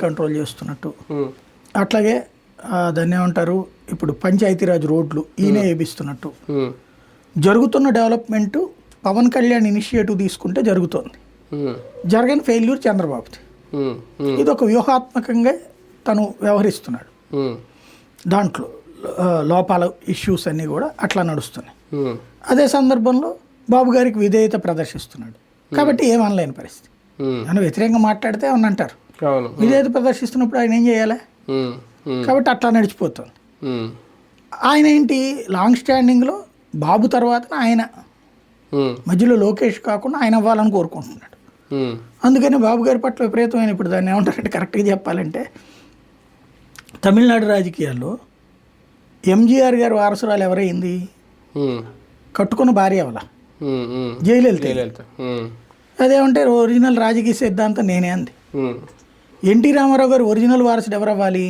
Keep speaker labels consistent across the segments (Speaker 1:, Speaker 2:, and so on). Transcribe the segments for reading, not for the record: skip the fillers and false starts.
Speaker 1: Control చేస్తున్నట్టు. అట్లాగే దాన్ని ఏమంటారు ఇప్పుడు పంచాయతీరాజ్ రోడ్లు ఈయనే వేపిస్తున్నట్టు. జరుగుతున్న డెవలప్మెంట్ పవన్ కళ్యాణ్ ఇనిషియేటివ్ తీసుకుంటే జరుగుతోంది. జరగని ఫెయిల్యూర్ చంద్రబాబుది. ఇది ఒక వ్యూహాత్మకంగా తను వ్యవహరిస్తున్నాడు. దాంట్లో లోపాల ఇష్యూస్ అన్నీ కూడా అట్లా నడుస్తున్నాయి. అదే సందర్భంలో బాబు గారికి విధేయత ప్రదర్శిస్తున్నాడు కాబట్టి ఏమనలేని పరిస్థితి. ఆయన వ్యతిరేకంగా మాట్లాడితే ఏమన్నా అంటారు. విధేయత ప్రదర్శిస్తున్నప్పుడు ఆయన ఏం చేయాలి కాబట్టి అట్లా నడిచిపోతుంది. ఆయన ఏంటి లాంగ్ స్టాండింగ్లో బాబు తర్వాత ఆయన మధ్యలో లోకేష్ కాకుండా ఆయన అవ్వాలని కోరుకుంటున్నాడు. అందుకని బాబు గారి పట్ల విపరీతమైన ఇప్పుడు దాన్ని ఏమంటారంటే కరెక్ట్గా చెప్పాలంటే తమిళనాడు రాజకీయాల్లో ఎంజీఆర్ గారి వారసురాలు ఎవరైంది? కట్టుకున్న భార్య అవల జయలలిత. అదేమంటే ఒరిజినల్ రాజకీయ సిద్ధాంతం నేనే అంది. ఎన్టీ రామారావు గారు ఒరిజినల్ వారసుడు ఎవరు అవ్వాలి?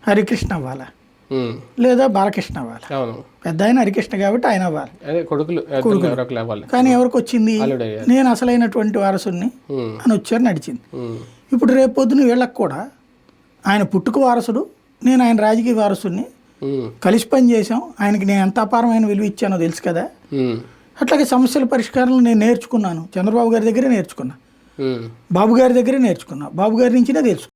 Speaker 1: హరికృష్ణ అవ్వాలా లేదా బాలకృష్ణ అవ్వాలి? పెద్ద ఆయన హరికృష్ణ కాబట్టి ఆయన అవ్వాలి. కానీ ఎవరికి వచ్చింది? నేను అసలైనటువంటి వారసుని అని వచ్చారు, నడిచింది. ఇప్పుడు రేపు పొద్దున వీళ్ళకి కూడా ఆయన పుట్టుక వారసుడు, నేను ఆయన రాజకీయ వారసుని, కలిసి పని చేసాం, ఆయనకి నేను ఎంత అపారమైన విలువ ఇచ్చానో తెలుసు కదా. అట్లాగే సమస్యల పరిష్కారాలు నేను నేర్చుకున్నాను, చంద్రబాబు గారి దగ్గరే నేర్చుకున్నా, బాబు గారి దగ్గరే నేర్చుకున్నా, బాబు గారి నుంచినే తెలుసుకున్నాను.